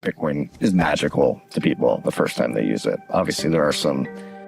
Bitcoin is magical to people the first time they use it. Obviously, there are some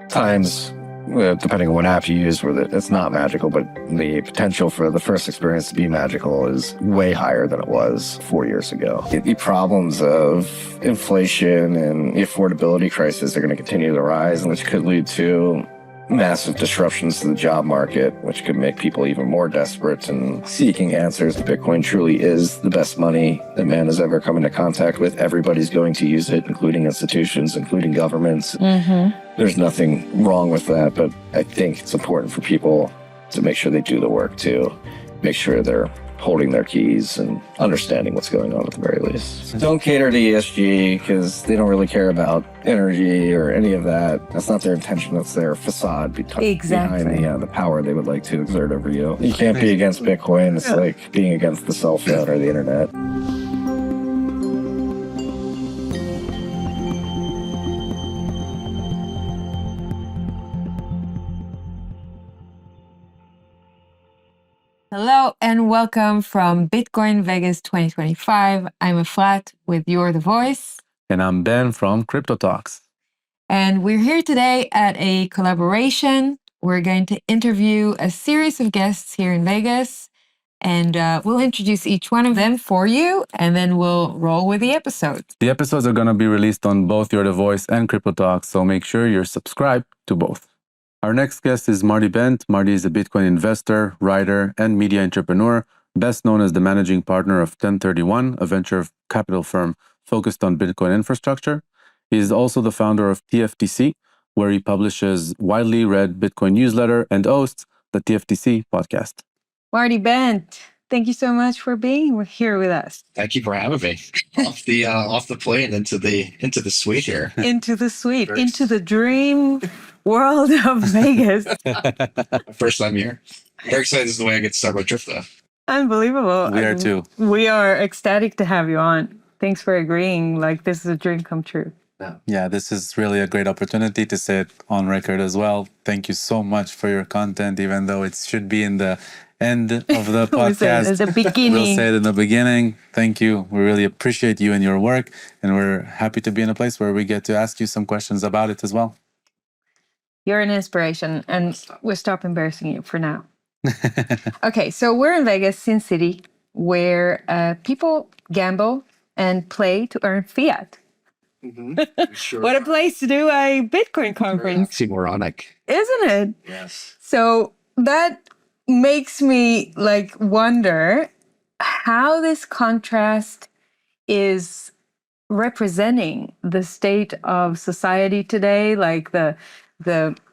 times, depending on what app you use, where it's not magical, but the potential for the first experience to be magical is way higher than it was 4 years ago. The problems of inflation and the affordability crisis are going to continue to rise, which could lead to massive disruptions to the job market, which could make people even more desperate and seeking answers. Bitcoin truly is the best money that man has ever come into contact with. Everybody's going to use it, including institutions, including governments. There's nothing wrong with that, but I think it's important for people to make sure they do the work too. Make sure they're holding their keys and understanding what's going on at the very least. Don't cater to ESG because they don't really care about energy or any of that. That's not their intention. That's their facade behind the power they would like to exert over you. You can't be against Bitcoin. It's like being against the cell phone or the internet. Hello and welcome from Bitcoin Vegas 2025. I'm Aflat with You're the Voice. And I'm Ben from Crypto Talks. And we're here today at a collaboration. We're going to interview a series of guests here in Vegas. And we'll introduce each one of them for you, and then we'll roll with the episode. The episodes are going to be released on both You're the Voice and Crypto Talks, so make sure you're subscribed to both. Our next guest is Marty Bent. Marty is a Bitcoin investor, writer, and media entrepreneur, best known as the managing partner of 1031, a venture capital firm focused on Bitcoin infrastructure. He is also the founder of TFTC, where he publishes widely read Bitcoin newsletter and hosts the TFTC podcast. Marty Bent, thank you so much for being here with us. Thank you for having me off the plane into the suite here. Into the suite, into the dream world of Vegas. First time here. Very excited. This is the way I get to start my trip, though. Unbelievable. We are too. We are ecstatic to have you on. Thanks for agreeing. Like, this is a dream come true. Yeah, this is really a great opportunity to say it on record as well. Thank you so much for your content, even though it should be in the end of the podcast. The beginning. We'll say it in the beginning. Thank you. We really appreciate you and your work, and we're happy to be in a place where we get to ask you some questions about it as well. You're an inspiration, and we'll stop embarrassing you for now. Okay, so we're in Vegas, Sin City, where people gamble and play to earn fiat. Sure. What a place to do a Bitcoin conference. Oxymoronic. Isn't it? Yes. So that makes me wonder how this contrast is representing the state of society today, like the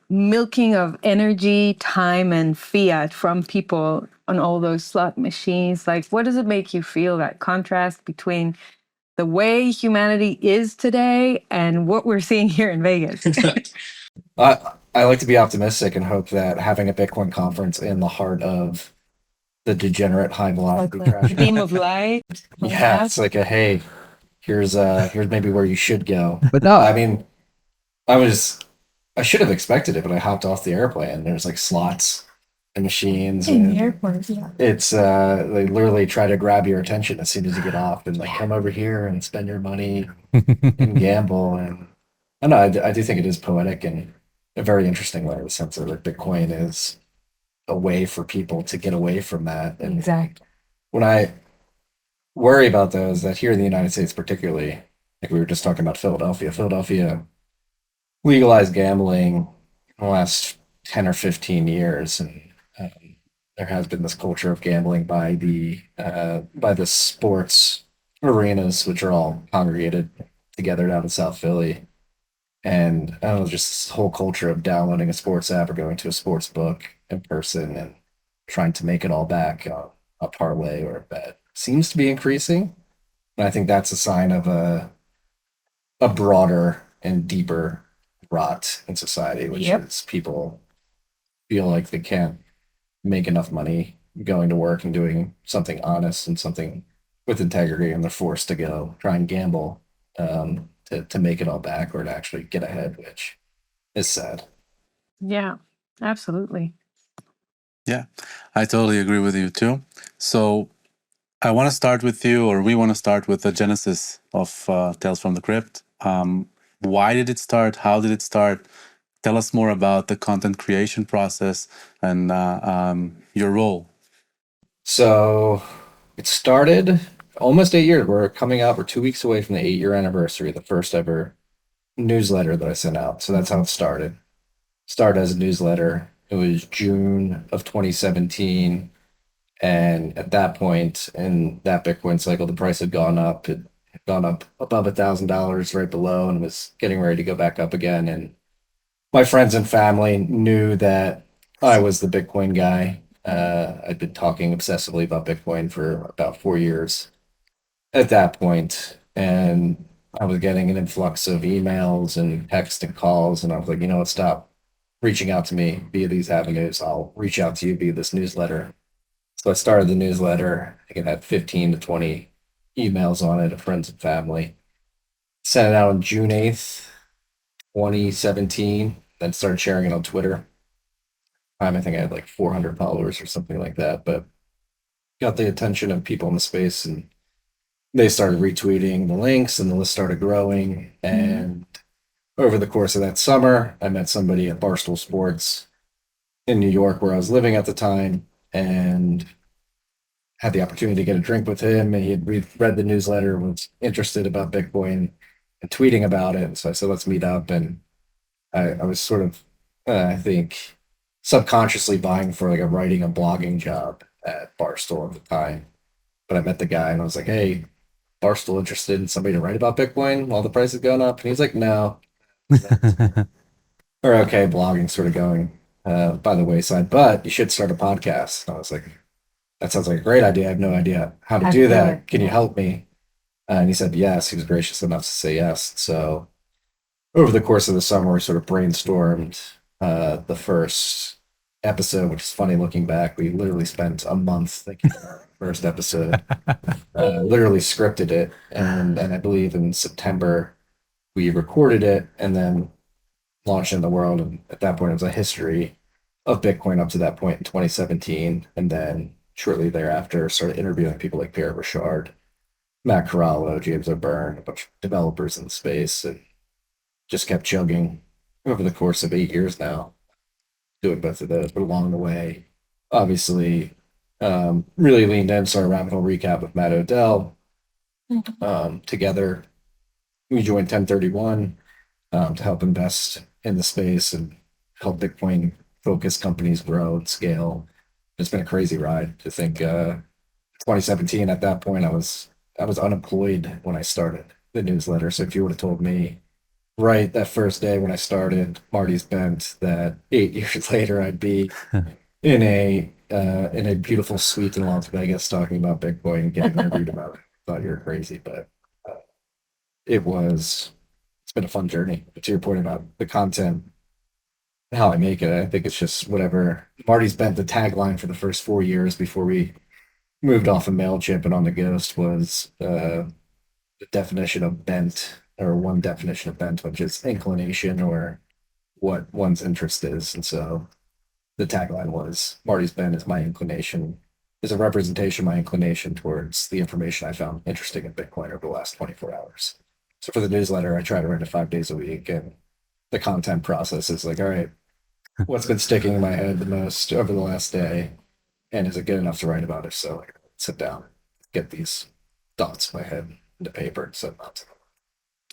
milking of energy, time, and fiat from people on all those slot machines. Like, what does it make you feel, that contrast between the way humanity is today and what we're seeing here in Vegas? I like to be optimistic and hope that having a Bitcoin conference in the heart of the degenerate high velocity crash. Beam of light. Yeah, it's like hey, here's maybe where you should go. But no, I mean, I should have expected it, but I hopped off the airplane. There's like slots and machines. In the airport, yeah. It's they literally try to grab your attention as soon as you get off and come over here and spend your money and gamble. And I know I do think it is poetic and a very interesting way, in the sense that Bitcoin is a way for people to get away from that. And exactly. When I worry about those, that here in the United States particularly, like we were just talking about Philadelphia legalized gambling in the last 10 or 15 years, and there has been this culture of gambling by the sports arenas, which are all congregated together down in South Philly. And I don't know, just this whole culture of downloading a sports app or going to a sports book in person and trying to make it all back on a parlay or a bet seems to be increasing. And I think that's a sign of a broader and deeper rot in society, which is people feel like they can't make enough money going to work and doing something honest and something with integrity, and they're forced to go try and gamble to make it all back or to actually get ahead, which is sad. Yeah, absolutely. Yeah, I totally agree with you too. So I want to start with you, or we want to start with the genesis of Tales from the Crypt. Why did it start? How did it start? Tell us more about the content creation process and your role. So it started almost 8 years. We're 2 weeks away from the 8-year anniversary of the first ever newsletter that I sent out. So that's how it started. Started as a newsletter. It was June of 2017. And at that point in that Bitcoin cycle, the price had gone up. It had gone up above $1,000 right below and was getting ready to go back up again. And my friends and family knew that I was the Bitcoin guy. I'd been talking obsessively about Bitcoin for about 4 years at that point, and I was getting an influx of emails and text and calls, and I was like, you know what, stop reaching out to me via these avenues. I'll reach out to you via this newsletter. So I started the newsletter. I think it had 15 to 20 emails on it of friends and family. Sent it out on June 8th, 2017, then started sharing it on Twitter. I think I had like 400 followers or something like that, but got the attention of people in the space, and they started retweeting the links, and the list started growing. And over the course of that summer, I met somebody at Barstool Sports in New York, where I was living at the time, and had the opportunity to get a drink with him. And he had read the newsletter, was interested about Bitcoin and tweeting about it. So I said, let's meet up. And I was sort of, I think, subconsciously vying for like a writing and blogging job at Barstool at the time. But I met the guy and I was like, hey, Barstool interested in somebody to write about Bitcoin while the price is going up? And he's like, no. Or okay, blogging sort of going by the wayside, but you should start a podcast. And I was like, that sounds like a great idea. I have no idea how to do that. Can you help me? And he said yes. He was gracious enough to say yes. So over the course of the summer, we sort of brainstormed the first episode, which is funny looking back. We literally spent a month thinking of our first episode, literally scripted it. And I believe in September, we recorded it and then launched in the world. And at that point, it was a history of Bitcoin up to that point in 2017. And then shortly thereafter, started interviewing people like Pierre Richard, Matt Corallo, James O'Byrne, a bunch of developers in the space, and just kept chugging over the course of 8 years now, doing both of those. But along the way, obviously, really leaned in. So our rabbit hole recap with Matt Odell. Together, we joined 1031 to help invest in the space and help Bitcoin focused companies grow and scale. It's been a crazy ride. To think 2017, at that point, I was unemployed when I started the newsletter. So if you would have told me right that first day when I started Marty's Bent that 8 years later I'd be in a beautiful suite in Las Vegas talking about Bitcoin and getting interviewed about it, I thought you were crazy. But it's been a fun journey. But to your point about the content, how I make it, I think it's just whatever. Marty's Bent, the tagline for the first 4 years before we moved off of MailChimp and on the Ghost, was the definition of bent, or one definition of bent, which is inclination or what one's interest is. And so the tagline was Marty's Bent is my inclination, is a representation of my inclination towards the information I found interesting in Bitcoin over the last 24 hours. So for the newsletter, I try to write it 5 days a week, and the content process is like, all right, what's been sticking in my head the most over the last day, and is it good enough to write about it? So I sit down, get these thoughts in my head into paper and send them out to them.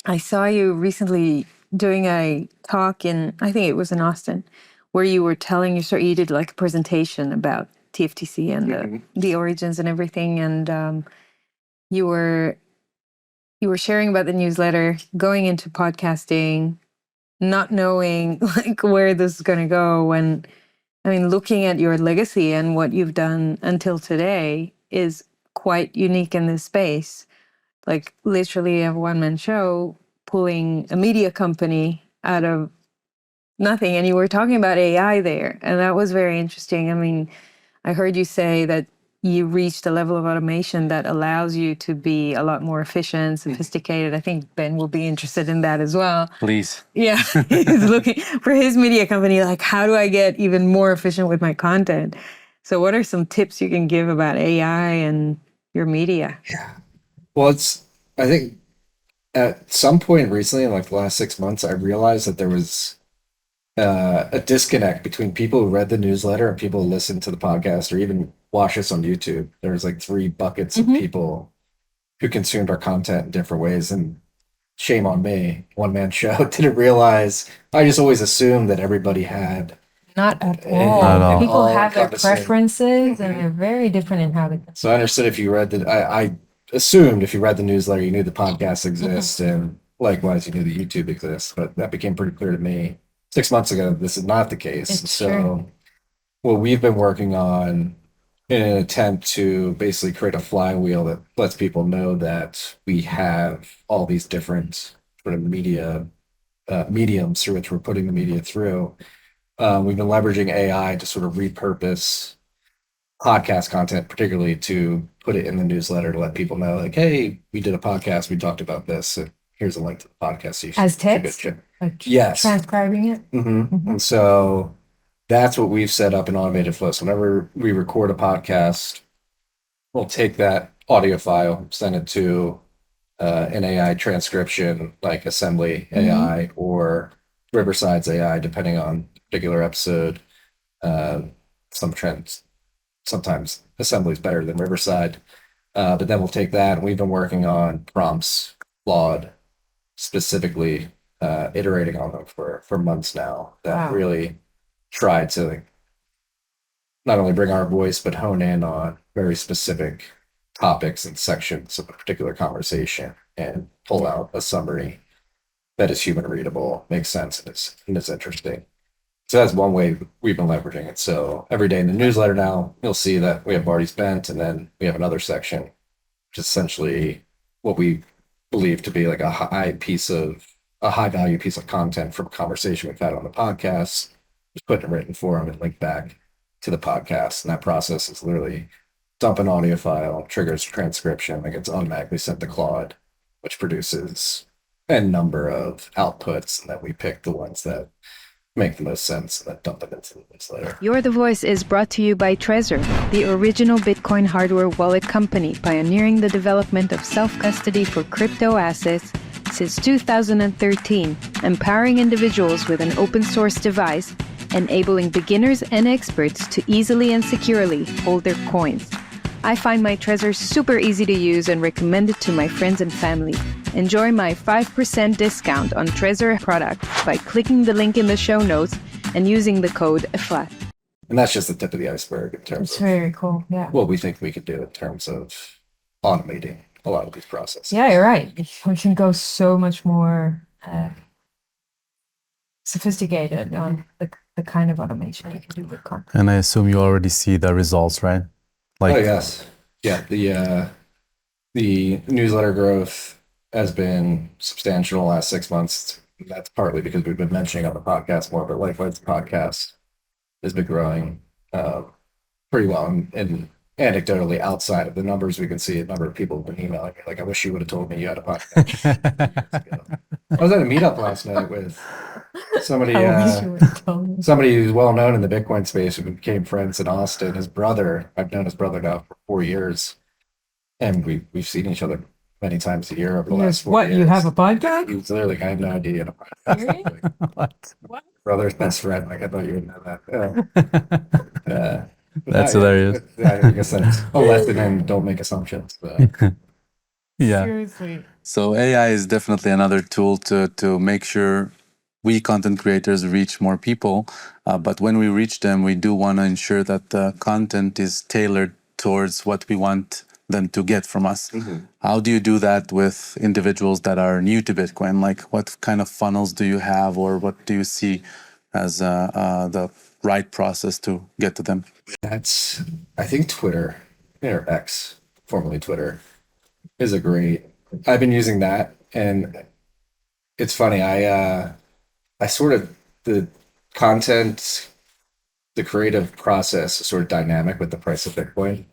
I saw you recently doing a talk in, I think it was in Austin, where you were telling your story. You did like a presentation about TFTC and the origins and everything, and you were sharing about the newsletter, going into podcasting, not knowing like where this is going to go. And I mean, looking at your legacy and what you've done until today is quite unique in this space. Like literally a one-man show, pulling a media company out of nothing. And you were talking about AI there, and that was very interesting. I mean, I heard you say that you reached a level of automation that allows you to be a lot more efficient, sophisticated. I think Ben will be interested in that as well. Please. Yeah, he's looking for his media company, like, how do I get even more efficient with my content? So what are some tips you can give about AI and your media? Yeah. Well, I think at some point recently, in like the last 6 months, I realized that there was a disconnect between people who read the newsletter and people who listened to the podcast or even watch us on YouTube. There was like three buckets of people who consumed our content in different ways. And shame on me, one man show, didn't realize. I just always assumed that everybody had. Not at Not all. at all. People have their Condescending. preferences and they're very different in how they. So I understood if you read I assumed if you read the newsletter, you knew the podcast exists, and likewise, you knew the YouTube exists. But that became pretty clear to me 6 months ago. This is not the case. It's So true. what we've been working on in an attempt to basically create a flywheel that lets people know that we have all these different sort of media mediums through which we're putting the media through. We've been leveraging AI to sort of repurpose podcast content, particularly to put it in the newsletter to let people know, like, hey, we did a podcast, we talked about this, and here's a link to the podcast. So you As should go text? check. Like Yes. transcribing it. And so that's what we've set up in automated flow. So whenever we record a podcast, we'll take that audio file, send it to an AI transcription, like Assembly AI or Riverside's AI, depending on particular episode. Sometimes Assembly is better than Riverside. But then we'll take that, and we've been working on prompts, Claude, specifically iterating on them for months now. That Wow. really tried to not only bring our voice, but hone in on very specific topics and sections of a particular conversation and pull out a summary that is human readable, makes sense, and it's interesting. So that's one way we've been leveraging it. So every day in the newsletter now, you'll see that we have Marty Bent, and then we have another section, which is essentially what we believe to be like a high value piece of content from a conversation we've had on the podcast, just put in written form and link back to the podcast. And that process is literally dump an audio file, triggers transcription, like it's automatically sent to Claude, which produces a number of outputs, and then we pick the ones that make the most sense and then dump it into the newsletter. You're the Voice is brought to you by Trezor, the original Bitcoin hardware wallet company pioneering the development of self-custody for crypto assets since 2013, empowering individuals with an open source device, enabling beginners and experts to easily and securely hold their coins. I find my Trezor super easy to use and recommend it to my friends and family. Enjoy my 5% discount on Trezor products by clicking the link in the show notes and using the code FLAT. And that's just the tip of the iceberg in terms It's of very cool. Yeah. what we think we could do in terms of automating a lot of these processes. Yeah, you're right. We can go so much more sophisticated on the kind of automation you can do with content. And I assume you already see the results, right? Oh yes, yeah. The newsletter growth has been substantial in the last 6 months. That's partly because we've been mentioning on the podcast more, but likewise, the podcast has been growing pretty well. And anecdotally, outside of the numbers, we can see a number of people have been emailing me like, "I wish you would have told me you had a podcast." I was at a meetup last night with somebody. I wish you would have told me. Somebody who's well known in the Bitcoin space, who became friends in Austin. His brother, I've known his brother now for 4 years, and we've seen each other many times a year over the last 4 What, years. you have a podcast? He was literally, I had no idea. Really? What? Brother's best friend. Like I thought you would know that. But That's yeah, hilarious. I guess that's a lesson in don't make assumptions. Yeah. Seriously. So AI is definitely another tool to make sure we content creators reach more people. But when we reach them, we do want to ensure that the content is tailored towards what we want them to get from us. How do you do that with individuals that are new to Bitcoin? Like what kind of funnels do you have, or what do you see as the right process to get to them? That's, I think Twitter, or X, formerly Twitter, is a great. I've been using that, and it's funny. I sort of the content, the creative process is sort of dynamic with the price of Bitcoin.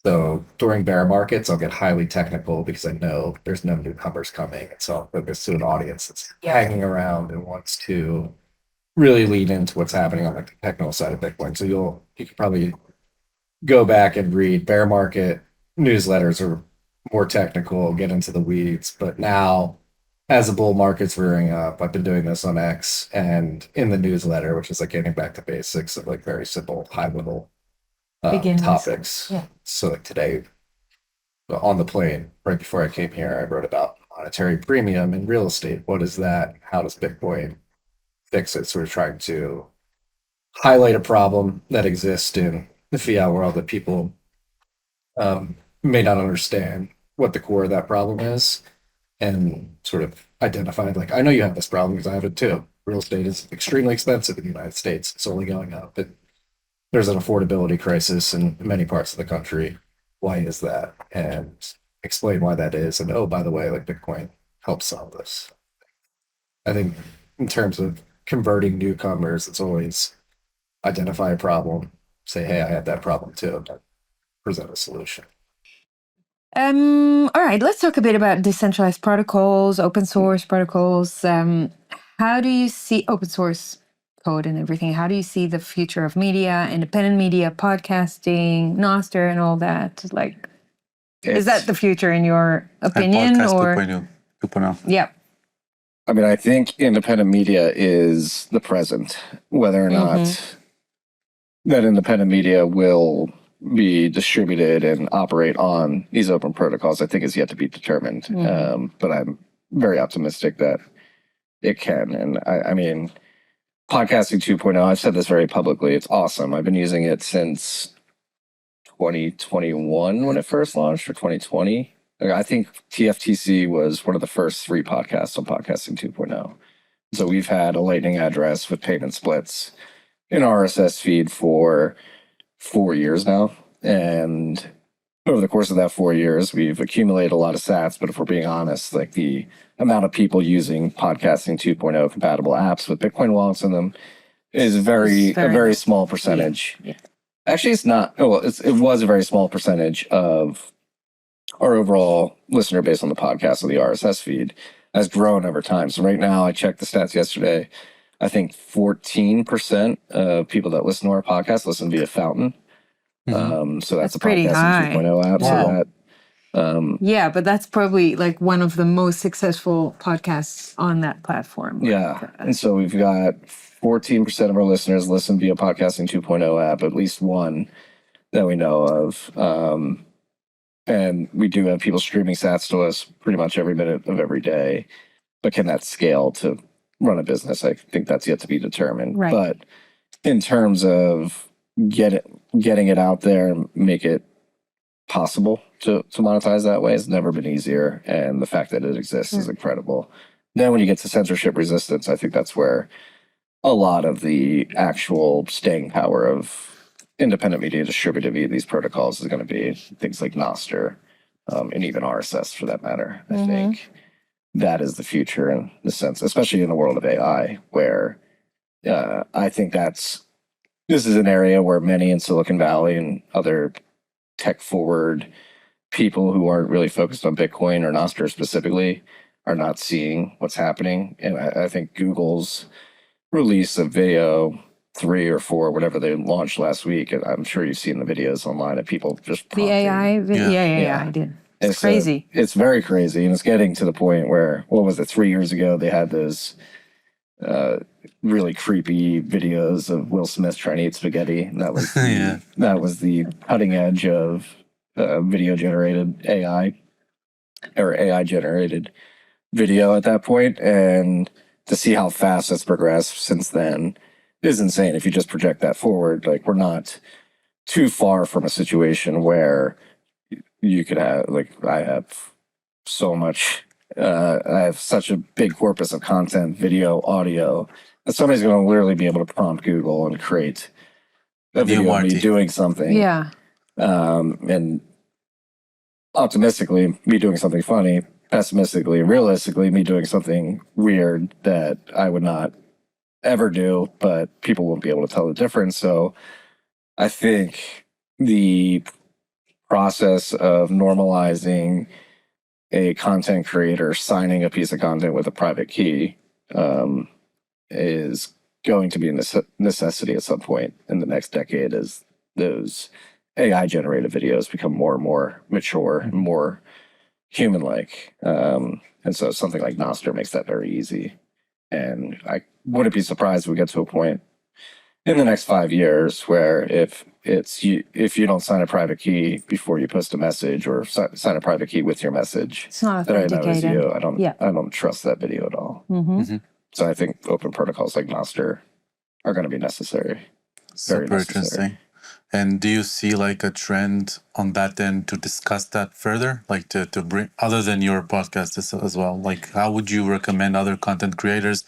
So during bear markets, I'll get highly technical because I know there's no newcomers coming, and so I'll focus to an audience that's hanging around and wants to really lean into what's happening on the technical side of Bitcoin. So you could probably go back and read bear market newsletters are more technical, get into the weeds. But now, as the bull market's rearing up, I've been doing this on X and in the newsletter, which is like getting back to basics of like very simple, high level Beginners. topics. Yeah. So like today on the plane, right before I came here, I wrote about monetary premium in real estate. What is that? How does Bitcoin fix it? So we're trying to highlight a problem that exists in the fiat world that people may not understand what the core of that problem is, and sort of identify, like, I know you have this problem because I have it too. Real estate is extremely expensive in the United States. It's only going up. But there's an affordability crisis in many parts of the country. Why is that? And explain why that is. And oh, by the way, like Bitcoin helps solve this. I think in terms of converting newcomers, it's always identify a problem, say, hey, I have that problem too, and present a solution. All right, let's talk a bit about decentralized protocols, open source protocols. How do you see open source code and everything? How do you see the future of media, independent media, podcasting, Nostr, and all that? Like, is that the future in your opinion? Podcast Or 2.0. yeah, I mean, I think independent media is the present. Whether or not that independent media will be distributed and operate on these open protocols, I think is yet to be determined. But I'm very optimistic that it can. And I mean, podcasting 2.0, I've said this very publicly. It's awesome. I've been using it since 2021 when it first launched, or 2020. I think TFTC was one of the first 3 podcasts on podcasting 2.0. So we've had a Lightning address with payment splits in RSS feed for 4 years now. And over the course of that 4 years, we've accumulated a lot of sats. But if we're being honest, like the amount of people using podcasting 2.0 compatible apps with Bitcoin wallets in them is a very small percentage. Yeah. Actually, it's not. Well, it was a very small percentage of our overall listener base on the podcast, of the RSS feed, has grown over time. So right now, I checked the stats yesterday. I think 14% of people that listen to our podcast listen via Fountain. So that's a pretty podcasting high. 2.0 app. Wow. So that, yeah, but that's probably like one of the most successful podcasts on that platform. yeah. And so we've got 14% of our listeners listen via podcasting 2.0 app, at least one that we know of. And we do have people streaming sats to us pretty much every minute of every day. But can that scale to run a business? I think that's yet to be determined. Right. But in terms of getting it out there and make it possible to monetize that way has never been easier. And the fact that it exists is incredible. Then when you get to censorship resistance, I think that's where a lot of the actual staying power of independent media distributed via these protocols is going to be things like Nostr, and even RSS for that matter. I think that is the future in the sense, especially in the world of AI, where I think this is an area where many in Silicon Valley and other tech forward people who aren't really focused on Bitcoin or Nostr specifically are not seeing what's happening. And I think Google's release of video 3 or 4, whatever they launched last week, and I'm sure you've seen the videos online of people just The AI video. Yeah. Yeah, I did. It's so crazy. it's very crazy, and it's getting to the point where, what was it, 3 years ago, they had those really creepy videos of Will Smith trying to eat spaghetti. And that was that was the cutting edge of video generated AI, or AI generated video at that point. And to see how fast it's progressed since then is insane. If you just project that forward, like, we're not too far from a situation where you could have, like, I have so much, I have such a big corpus of content, video, audio, that somebody's going to literally be able to prompt Google and create a video of me doing something. Yeah. And optimistically, me doing something funny, pessimistically, realistically, me doing something weird that I would not ever do, but people won't be able to tell the difference. So I think the process of normalizing a content creator signing a piece of content with a private key is going to be a necessity at some point in the next decade, as those AI generated videos become more and more mature and more human-like. And so something like Nostr makes that very easy. And I wouldn't be surprised if we get to a point in the next 5 years where if you don't sign a private key before you post a message or sign a private key with your message, It's not that I know is authenticated. you, Yeah. I don't trust that video at all. So I think open protocols like Nostr are going to be necessary. Very Super necessary. interesting. And do you see like a trend on that end to discuss that further? Like to bring, other than your podcast as well, like how would you recommend other content creators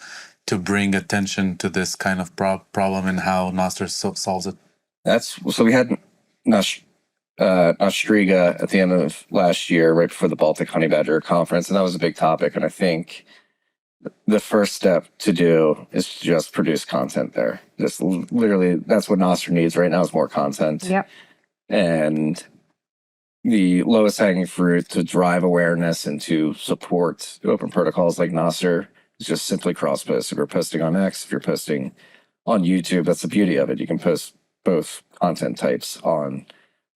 to bring attention to this kind of problem and how Nostr solves it? So we had Nostriga at the end of last year, right before the Baltic Honey Badger conference, and that was a big topic. And I think the first step to do is to just produce content there. Just literally, that's what Nostr needs right now is more content. Yep. And the lowest hanging fruit to drive awareness and to support open protocols like Nostr is just simply cross post. If you're posting on X, if you're posting on YouTube, that's the beauty of it. You can post both content types on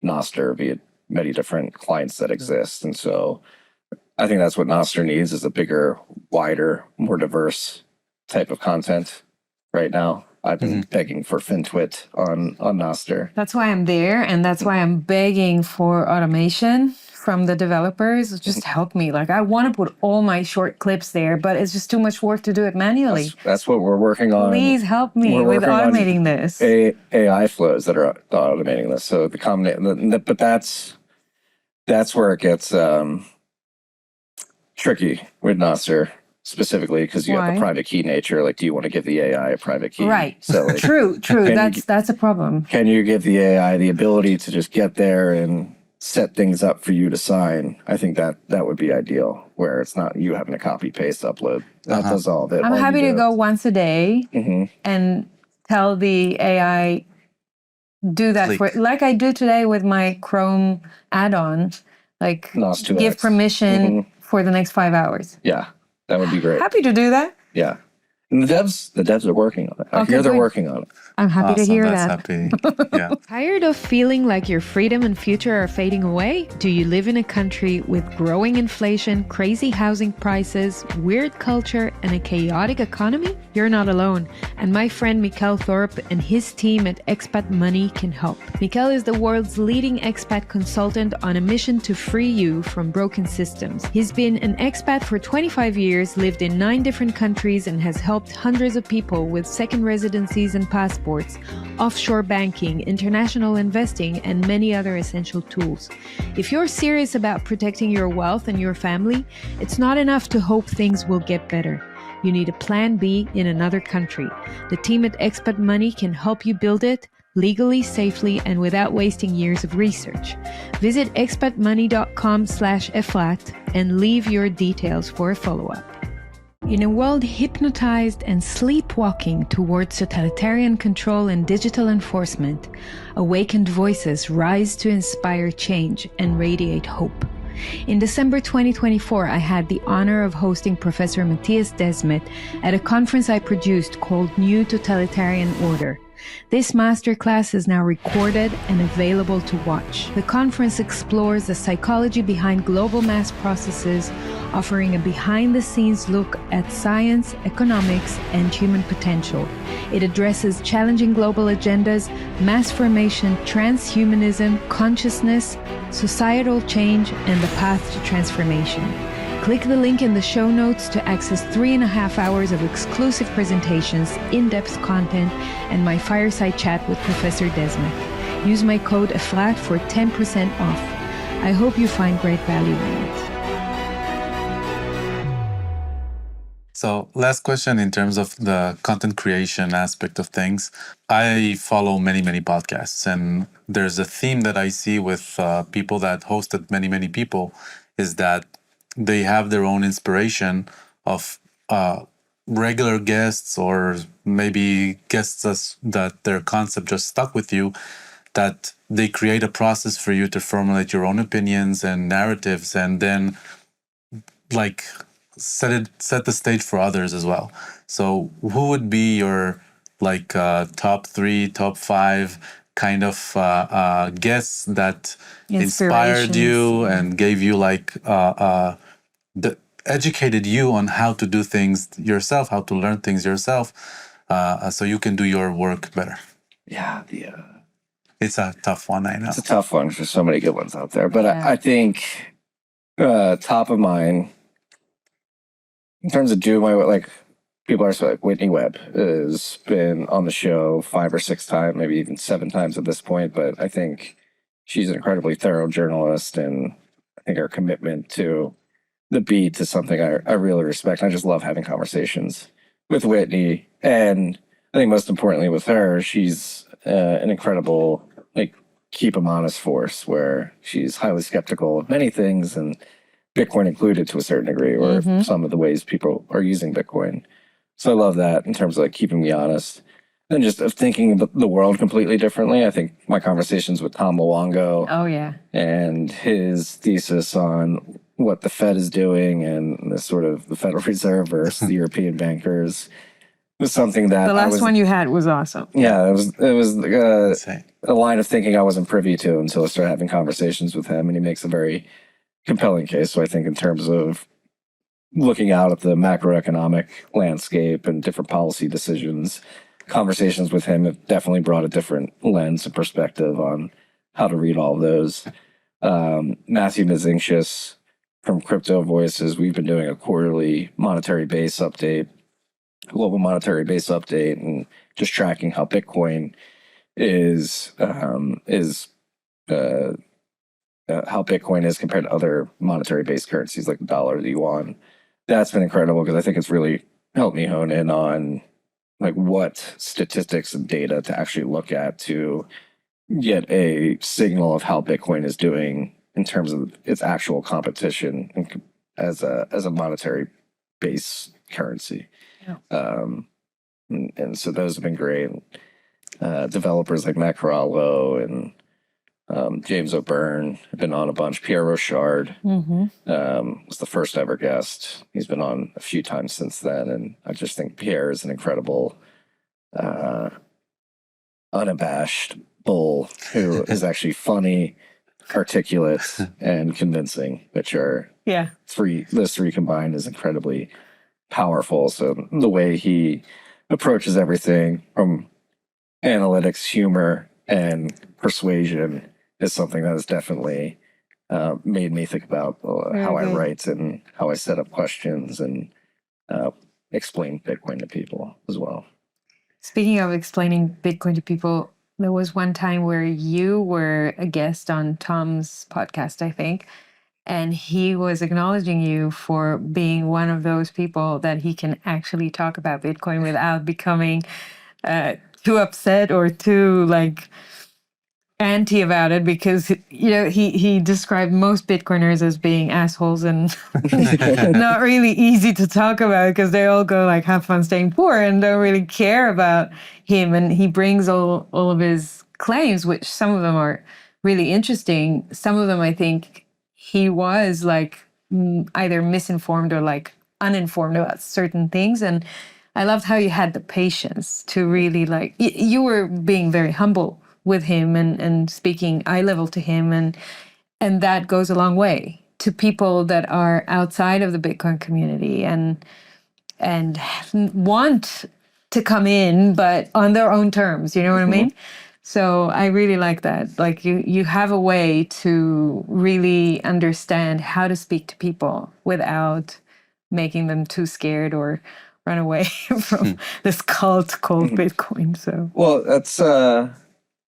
Nostr via many different clients that exist. And so I think that's what Nostr needs is a bigger, wider, more diverse type of content right now. I've been begging for FinTwit on Nostr. That's why I'm there, and that's why I'm begging for automation from the developers. Just help me. Like, I want to put all my short clips there, but it's just too much work to do it manually. That's what we're working on. Please help me with automating this. AI flows that are automating this. So but that's where it gets tricky with Nostr specifically because you have the private key nature. Like, do you want to give the AI a private key? Right. So like, True. That's a problem. Can you give the AI the ability to just get there and set things up for you to sign? I think that would be ideal, where it's not you having to copy paste upload. That does all of it. I'm happy to go once a day and tell the AI do that for like I do today with my Chrome add-on. Like give permission for the next 5 hours. Yeah, that would be great. Happy to do that. Yeah. And the devs are working on it. I hear they're working on it. I'm happy to hear that. Happy. Yeah. Tired of feeling like your freedom and future are fading away? Do you live in a country with growing inflation, crazy housing prices, weird culture, and a chaotic economy? You're not alone. And my friend Mikkel Thorpe and his team at Expat Money can help. Mikkel is the world's leading expat consultant on a mission to free you from broken systems. He's been an expat for 25 years, lived in 9 different countries, and has helped hundreds of people with second residencies and passports, offshore banking, international investing, and many other essential tools. If you're serious about protecting your wealth and your family, it's not enough to hope things will get better. You need a plan B in another country. The team at Expat Money can help you build it legally, safely, and without wasting years of research. Visit expatmoney.com/eflat and leave your details for a follow-up. In a world hypnotized and sleepwalking towards totalitarian control and digital enforcement, awakened voices rise to inspire change and radiate hope. In December 2024, I had the honor of hosting Professor Matthias Desmet at a conference I produced called New Totalitarian Order. This masterclass is now recorded and available to watch. The conference explores the psychology behind global mass processes, offering a behind-the-scenes look at science, economics, and human potential. It addresses challenging global agendas, mass formation, transhumanism, consciousness, societal change, and the path to transformation. Click the link in the show notes to access 3.5 hours of exclusive presentations, in-depth content, and my fireside chat with Professor Desmet. Use my code EFRAT for 10% off. I hope you find great value in it. So last question in terms of the content creation aspect of things. I follow many podcasts, and there's a theme that I see with people that hosted many people is that they have their own inspiration of regular guests or maybe guests that their concept just stuck with you, that they create a process for you to formulate your own opinions and narratives and then like set the stage for others as well. So who would be your like top 3, top 5 kind of guests that inspired you and gave you like educated you on how to do things yourself, how to learn things yourself, so you can do your work better. Yeah, It's a tough one, I know. it's a tough one. There's so many good ones out there, but I think top of mind in terms of doing my like. People are like Whitney Webb has been on the show 5 or 6 times, maybe even 7 times at this point. But I think she's an incredibly thorough journalist, and I think her commitment to the beat is something I really respect. I just love having conversations with Whitney, and I think most importantly with her, she's an incredible like keep 'em honest force where she's highly skeptical of many things, and Bitcoin included to a certain degree, or some of the ways people are using Bitcoin. So I love that in terms of like keeping me honest and just of thinking of the world completely differently. I think my conversations with Tom Luongo and his thesis on what the Fed is doing and the sort of the Federal Reserve versus the European bankers was something that the last one you had was awesome. Yeah, it was a line of thinking I wasn't privy to until I started having conversations with him, and he makes a very compelling case. So I think in terms of looking out at the macroeconomic landscape and different policy decisions, conversations with him have definitely brought a different lens and perspective on how to read all of those. Matthew Mazinchis from Crypto Voices, we've been doing a quarterly monetary base update, global monetary base update, and just tracking how Bitcoin is how Bitcoin is compared to other monetary based currencies like the dollar, the yuan. That's been incredible because I think it's really helped me hone in on like what statistics and data to actually look at to get a signal of how Bitcoin is doing in terms of its actual competition as a monetary base currency. And so those have been great. Developers like Matt Corallo and James O'Byrne have been on a bunch. Pierre Rochard was the first ever guest. He's been on a few times since then, and I just think Pierre is an incredible, unabashed bull who is actually funny, articulate, and convincing, which are those three combined is incredibly powerful. So the way he approaches everything from analytics, humor, and persuasion is something that has definitely made me think about how I write and how I set up questions and explain Bitcoin to people as well. Speaking of explaining Bitcoin to people, there was one time where you were a guest on Tom's podcast, I think, and he was acknowledging you for being one of those people that he can actually talk about Bitcoin without becoming too upset or too like anti about it, because he described most Bitcoiners as being assholes and not really easy to talk about because they all go like have fun staying poor and don't really care about him. And he brings all of his claims, which some of them are really interesting. Some of them I think he was like either misinformed or like uninformed about certain things. And I loved how you had the patience to really like you were being very humble with him and speaking eye level to him, and that goes a long way to people that are outside of the Bitcoin community and want to come in but on their own terms, you know what I mean? So I really like that. Like you have a way to really understand how to speak to people without making them too scared or run away from this cult called Bitcoin. So well, that's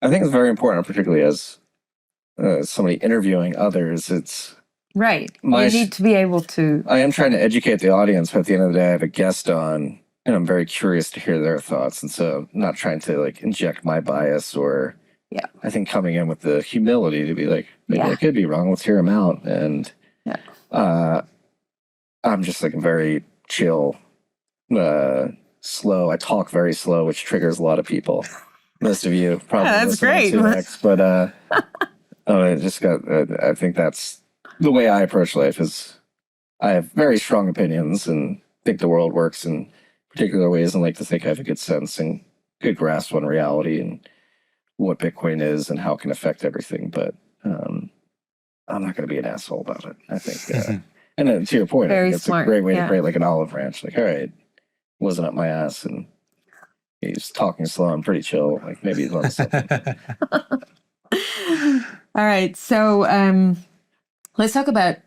I think it's very important, particularly as somebody interviewing others. It's right. You need to be able to. I am trying to educate the audience, but at the end of the day, I have a guest on, and I'm very curious to hear their thoughts. And so, I'm not trying to like inject my bias or. Yeah. I think coming in with the humility to be like, maybe I could be wrong. Let's hear them out. And I'm just like very chill, slow. I talk very slow, which triggers a lot of people. Most of you probably. That's great. But I think that's the way I approach life. Is I have very strong opinions and think the world works in particular ways, and like to think I have a good sense and good grasp on reality. And what Bitcoin is and how it can affect everything. But I'm not going to be an asshole about it. I think, and then to your point, I Very think it's smart, a great way yeah. to create like an olive branch. Like, all right, wasn't up my ass, and he's talking slow and pretty chill. Like maybe he's on something. All right. So let's talk about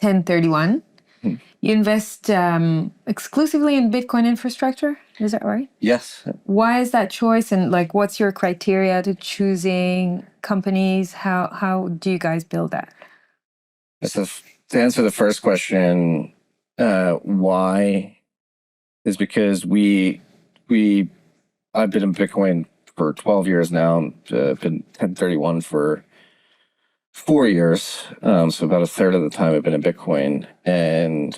1031. You invest exclusively in Bitcoin infrastructure. Is that right? Yes. Why is that choice? And like, what's your criteria to choosing companies? How do you guys build that? So to answer the first question, why is because I've been in Bitcoin for 12 years now. Been 1031 for 4 years. So about a third of the time I've been in Bitcoin. And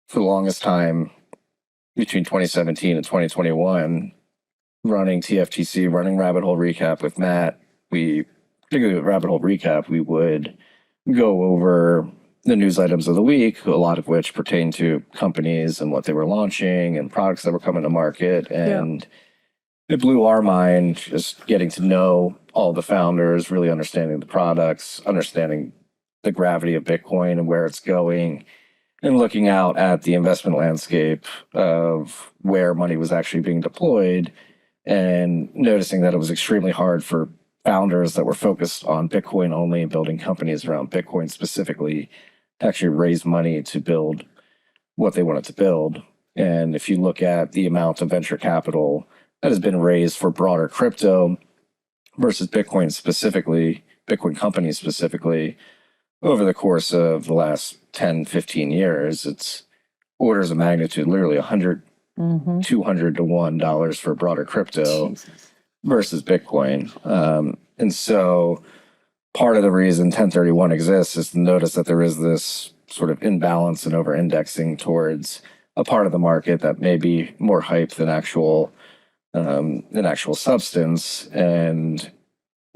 for the longest time, between 2017 and 2021, running TFTC, running Rabbit Hole Recap with Matt, particularly with Rabbit Hole Recap, we would go over the news items of the week, a lot of which pertain to companies and what they were launching and products that were coming to market. And it blew our mind just getting to know all the founders, really understanding the products, understanding the gravity of Bitcoin and where it's going, and looking out at the investment landscape of where money was actually being deployed and noticing that it was extremely hard for founders that were focused on Bitcoin only and building companies around Bitcoin specifically to actually raise money to build what they wanted to build. And if you look at the amount of venture capital that has been raised for broader crypto versus Bitcoin specifically, Bitcoin companies specifically, over the course of the last 10, 15 years, it's orders of magnitude, literally 100, 200 to $1 for broader crypto versus Bitcoin. And so part of the reason 1031 exists is to notice that there is this sort of imbalance and over-indexing towards a part of the market that may be more hype than actual substance, and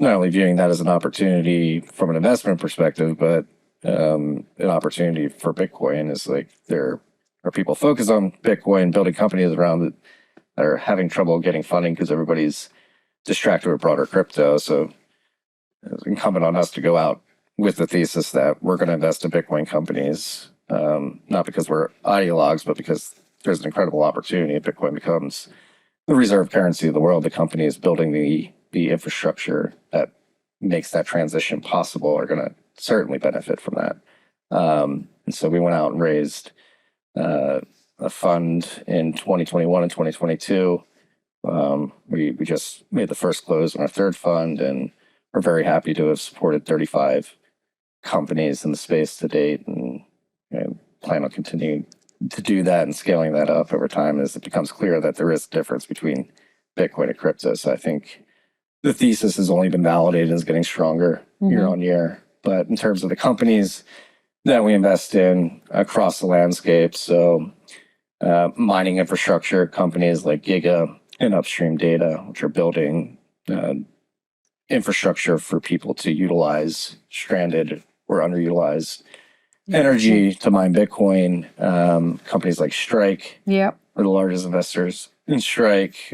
not only viewing that as an opportunity from an investment perspective, but an opportunity for Bitcoin is like there are people focused on Bitcoin, building companies around it that are having trouble getting funding because everybody's distracted with broader crypto. So it's incumbent on us to go out with the thesis that we're going to invest in Bitcoin companies, not because we're ideologues, but because there's an incredible opportunity. If Bitcoin becomes the reserve currency of the world, the companies building the infrastructure that makes that transition possible are going to certainly benefit from that. And so we went out and raised a fund in 2021 and 2022. We just made the first close on our third fund, and we're very happy to have supported 35 companies in the space to date, and plan on continuing to do that and scaling that up over time as it becomes clear that there is a difference between Bitcoin and crypto. So I think the thesis has only been validated and is getting stronger year on year. But in terms of the companies that we invest in across the landscape, so mining infrastructure companies like Giga and Upstream Data, which are building infrastructure for people to utilize stranded or underutilized energy to mine Bitcoin. Companies like Strike are the largest investors in Strike,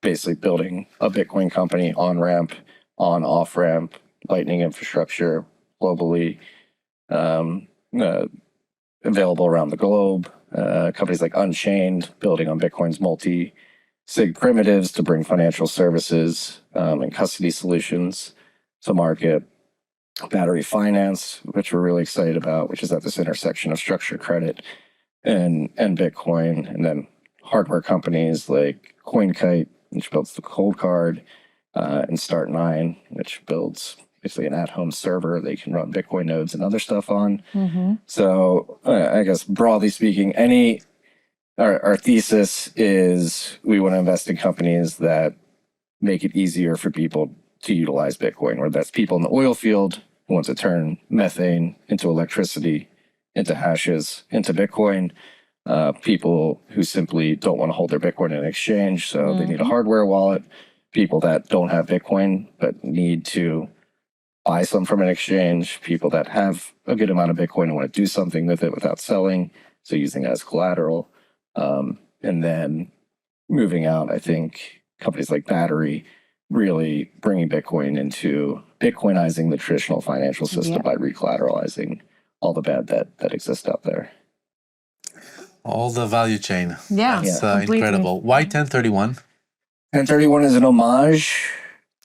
basically building a Bitcoin company on-ramp, on-off-ramp, Lightning infrastructure globally, available around the globe. Companies like Unchained, building on Bitcoin's multi-sig primitives to bring financial services and custody solutions to market. Battery Finance, which we're really excited about, which is at this intersection of structured credit and Bitcoin. And then hardware companies like CoinKite, which builds the cold card, and Start9, which builds basically an at-home server they can run Bitcoin nodes and other stuff on. So I guess broadly speaking, our thesis is we want to invest in companies that make it easier for people to utilize Bitcoin, whether that's people in the oil field who want to turn methane into electricity, into hashes, into Bitcoin, people who simply don't want to hold their Bitcoin in an exchange, so they need a hardware wallet, people that don't have Bitcoin but need to buy some from an exchange, people that have a good amount of Bitcoin and want to do something with it without selling, so using it as collateral. And then moving out, I think companies like Battery really bringing Bitcoin into Bitcoinizing the traditional financial system by recollateralizing all the bad debt that exists out there. All the value chain. Yeah, That's completely. incredible. Why 1031? 1031 is an homage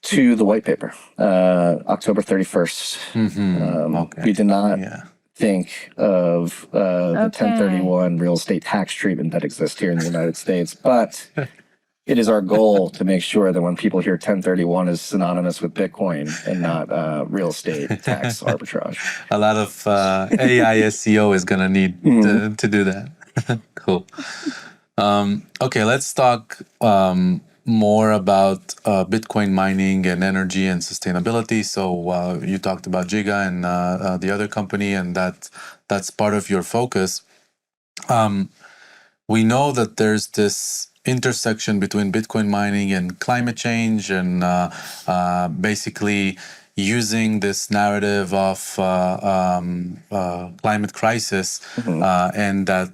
to the white paper, October 31st. Okay. We did not Yeah. think of the 1031 real estate tax treatment that exists here in the United States, but it is our goal to make sure that when people hear 1031 is synonymous with Bitcoin and not real estate tax arbitrage. A lot of AI SEO is going to need to do that. Cool. Okay, let's talk more about Bitcoin mining and energy and sustainability. So you talked about Giga and the other company, and that's part of your focus. We know that there's this intersection between Bitcoin mining and climate change, and basically using this narrative of climate crisis and that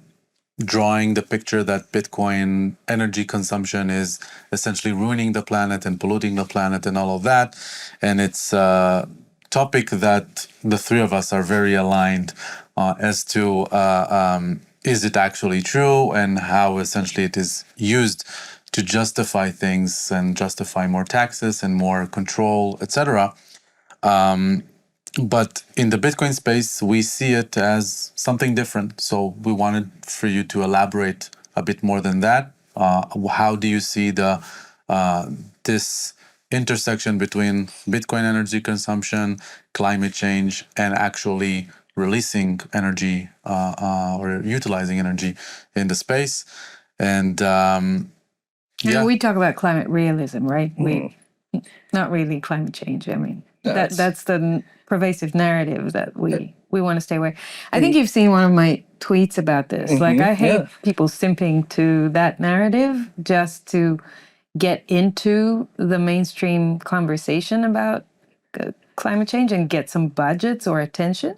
drawing the picture that Bitcoin energy consumption is essentially ruining the planet and polluting the planet and all of that. And it's a topic that the three of us are very aligned as to is it actually true, and how essentially it is used to justify things and justify more taxes and more control, etc. But in the Bitcoin space, we see it as something different. So we wanted for you to elaborate a bit more than that. How do you see this intersection between Bitcoin energy consumption, climate change, and actually releasing energy or utilizing energy in the space? And we talk about climate realism, right? We not really climate change. I mean, that's the pervasive narrative that we want to stay away. I think you've seen one of my tweets about this. Like, I hate people simping to that narrative just to get into the mainstream conversation about climate change and get some budgets or attention.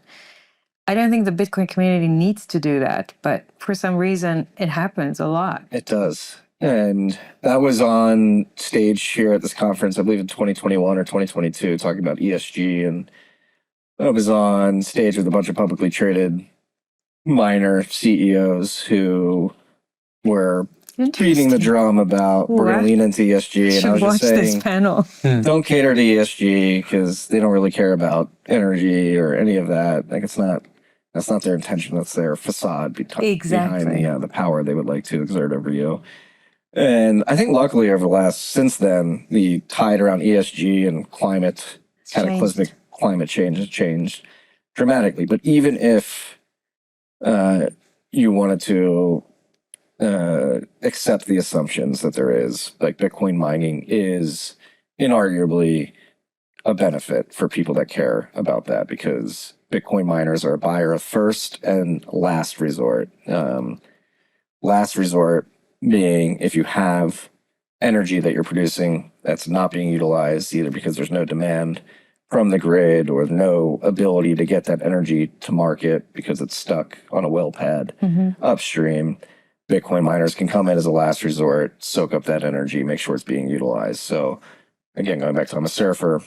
I don't think the Bitcoin community needs to do that, but for some reason it happens a lot. It does. And that was on stage here at this conference, I believe in 2021 or 2022, talking about ESG. And I was on stage with a bunch of publicly traded miner CEOs who were beating the drum about we're going to lean into ESG. And I was just saying, this panel. Don't cater to ESG because they don't really care about energy or any of that. Like, that's not their intention. That's their facade behind the power they would like to exert over you. And I think luckily since then, the tide around ESG and cataclysmic climate change has changed dramatically. But even if you wanted to accept the assumptions that there is, like, Bitcoin mining is inarguably a benefit for people that care about that, because Bitcoin miners are a buyer of first and last resort. Last resort being if you have energy that you're producing that's not being utilized, either because there's no demand from the grid or no ability to get that energy to market because it's stuck on a well pad upstream. Bitcoin miners can come in as a last resort, soak up that energy, make sure it's being utilized. So again, going back to, I'm a surfer.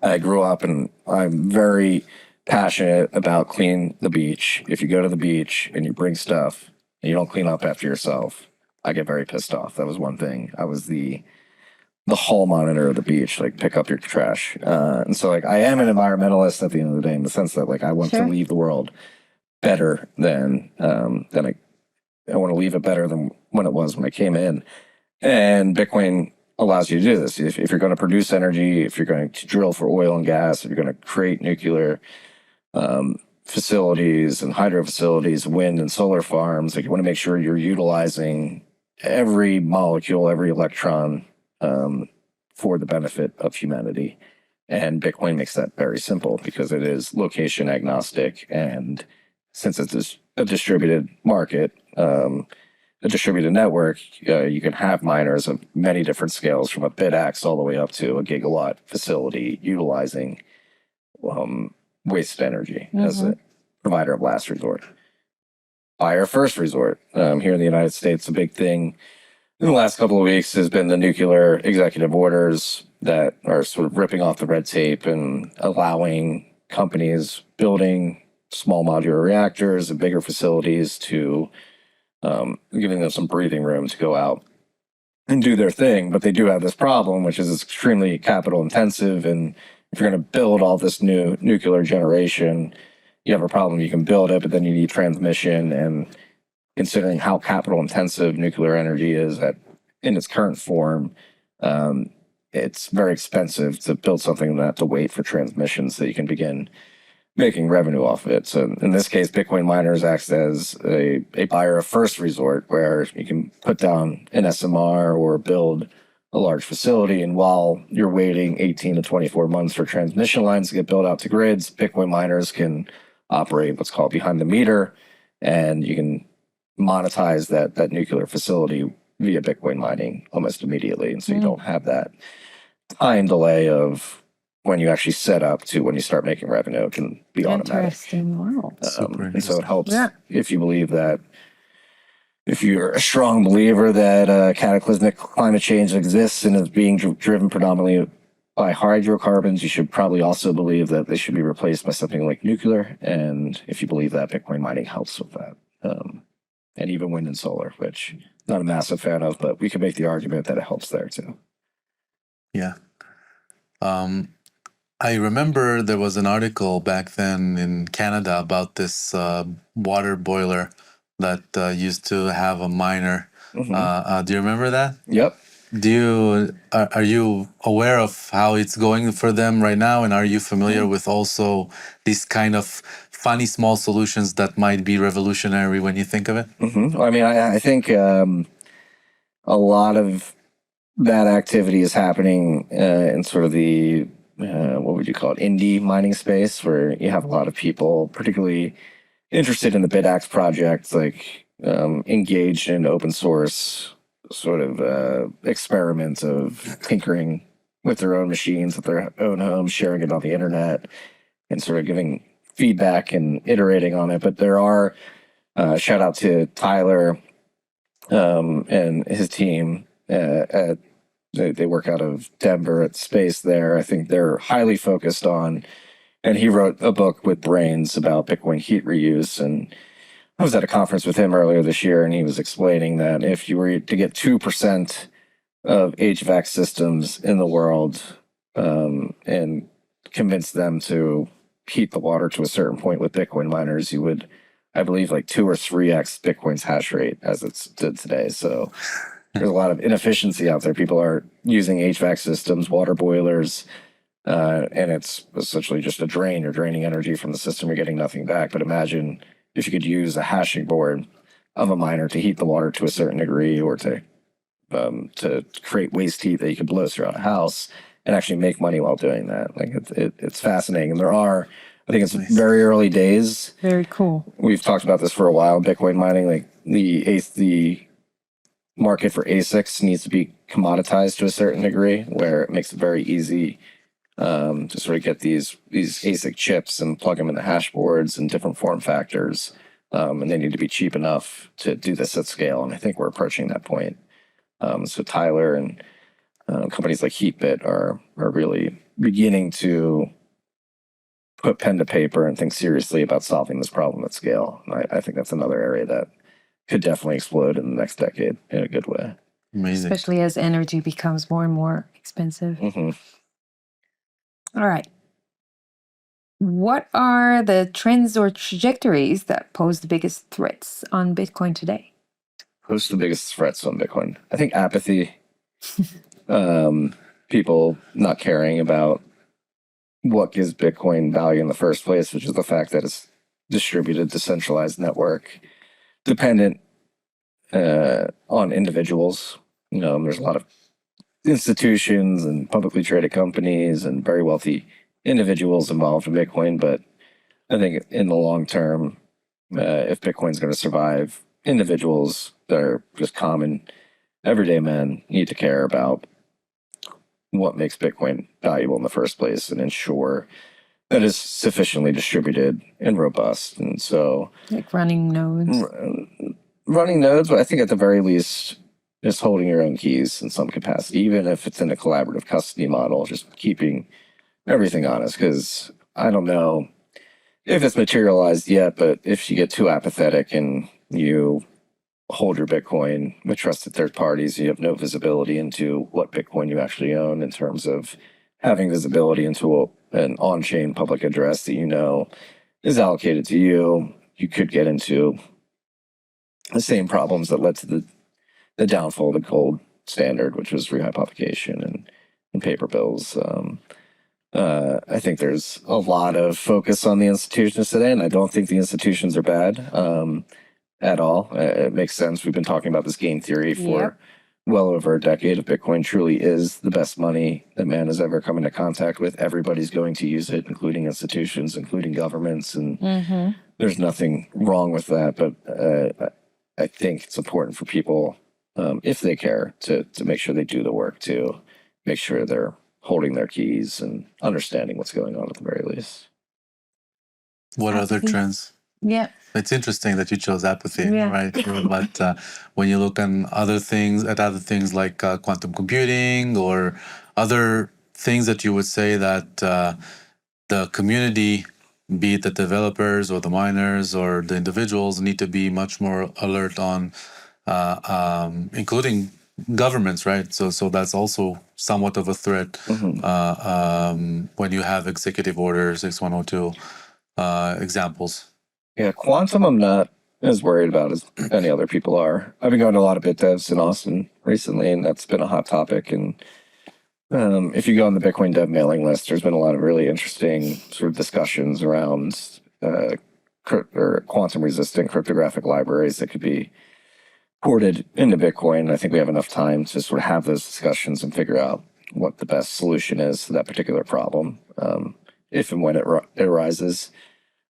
I grew up and I'm very passionate about cleaning the beach. If you go to the beach and you bring stuff and you don't clean up after yourself, I get very pissed off. That was one thing. I was the hall monitor of the beach, like, pick up your trash. And so, like, I am an environmentalist at the end of the day, in the sense that, like, I want to leave the world better than I want to leave it better than when it was when I came in. And Bitcoin allows you to do this. If you're going to produce energy, if you're going to drill for oil and gas, if you're going to create nuclear facilities and hydro facilities, wind and solar farms, like, you want to make sure you're utilizing every molecule, every electron for the benefit of humanity. And Bitcoin makes that very simple because it is location agnostic. And since it's a distributed market, a distributed network, you can have miners of many different scales, from a bit-ax all the way up to a gigawatt facility, utilizing waste energy as a provider of last resort. Buyer first resort. Here in the United States, a big thing in the last couple of weeks has been the nuclear executive orders that are sort of ripping off the red tape and allowing companies building small modular reactors and bigger facilities to giving them some breathing room to go out and do their thing. But they do have this problem, which is it's extremely capital intensive. And if you're going to build all this new nuclear generation, you have a problem. You can build it, but then you need transmission. And considering how capital intensive nuclear energy is in its current form, it's very expensive to build something that have to wait for transmission so that you can begin making revenue off of it. So in this case, Bitcoin miners act as a buyer of first resort, where you can put down an SMR or build a large facility. And while you're waiting 18 to 24 months for transmission lines to get built out to grids, Bitcoin miners can operate what's called behind the meter, and you can monetize that nuclear facility via Bitcoin mining almost immediately. And so you don't have that time delay of when you actually set up to when you start making revenue. It can be automatic. Interesting. Wow. And so it helps if you believe that, if you're a strong believer that cataclysmic climate change exists and is being driven predominantly by hydrocarbons, you should probably also believe that they should be replaced by something like nuclear. And if you believe that, Bitcoin mining helps with that. And even wind and solar, which I'm not a massive fan of, but we can make the argument that it helps there too. Yeah. I remember there was an article back then in Canada about this water boiler that used to have a miner. Do you remember that? Yep. Are you aware of how it's going for them right now? And are you familiar with also these kind of funny small solutions that might be revolutionary when you think of it? I mean, I think a lot of that activity is happening in sort of the what would you call it, indie mining space, where you have a lot of people particularly interested in the BitAxe project, like engaged in open source sort of experiments of tinkering with their own machines, with their own homes, sharing it on the internet, and sort of giving feedback and iterating on it. But there are, shout out to Tyler and his team they work out of Denver at Space there. I think they're highly focused on, and he wrote a book with Brains about Bitcoin heat reuse. And I was at a conference with him earlier this year, and he was explaining that if you were to get 2% of HVAC systems in the world and convince them to heat the water to a certain point with Bitcoin miners, you would, I believe, like 2 or 3x Bitcoin's hash rate as it's did today. So there's a lot of inefficiency out there. People are using HVAC systems, water boilers, and it's essentially just a drain. You're draining energy from the system. You're getting nothing back. But imagine if you could use a hashing board of a miner to heat the water to a certain degree, or to create waste heat that you could blow throughout a house and actually make money while doing that. Like it's fascinating. And there are, I think it's very early days. Very cool. We've talked about this for a while. Bitcoin mining, like the market for ASICs needs to be commoditized to a certain degree, where it makes it very easy to sort of get these ASIC chips and plug them in the hash boards and different form factors. And they need to be cheap enough to do this at scale. And I think we're approaching that point. So Tyler and companies like Heatbit are really beginning to put pen to paper and think seriously about solving this problem at scale. And I think that's another area that could definitely explode in the next decade in a good way. Amazing. Especially as energy becomes more and more expensive. All right. What are the trends or trajectories that pose the biggest threats on Bitcoin today? Who's the biggest threats on Bitcoin? I think apathy. People not caring about what gives Bitcoin value in the first place, which is the fact that it's distributed, decentralized network, dependent on individuals. There's a lot of institutions and publicly traded companies and very wealthy individuals involved in Bitcoin. But I think in the long term, if Bitcoin's going to survive, individuals that are just common, everyday men need to care about what makes Bitcoin valuable in the first place and ensure that it's sufficiently distributed and robust. And so, like running nodes. Running nodes, but I think at the very least, just holding your own keys in some capacity, even if it's in a collaborative custody model, just keeping everything honest. Because I don't know if it's materialized yet, but if you get too apathetic and you hold your Bitcoin with trusted third parties, you have no visibility into what Bitcoin you actually own in terms of having visibility into an on-chain public address that you know is allocated to you. You could get into the same problems that led to the downfall of the gold standard, which was rehypothecation and paper bills. I think there's a lot of focus on the institutions today, and I don't think the institutions are bad at all. It makes sense. We've been talking about this game theory for well over a decade. If Bitcoin truly is the best money that man has ever come into contact with, everybody's going to use it, including institutions, including governments, and there's nothing wrong with that. But I think it's important for people, if they care, to make sure they do the work to make sure they're holding their keys and understanding what's going on at the very least. What other trends? Yeah. It's interesting that you chose apathy, Yeah. right? But when you look on other things like quantum computing or other things that you would say that the community, be it the developers or the miners or the individuals, need to be much more alert on, including governments, right? So that's also somewhat of a threat when you have executive order 6102 examples. Yeah, quantum I'm not as worried about as any other people are. I've been going to a lot of bit devs in Austin recently, and that's been a hot topic. And if you go on the Bitcoin dev mailing list, there's been a lot of really interesting sort of discussions around quantum resistant cryptographic libraries that could be ported into Bitcoin. I think we have enough time to sort of have those discussions and figure out what the best solution is to that particular problem, if and when it arises.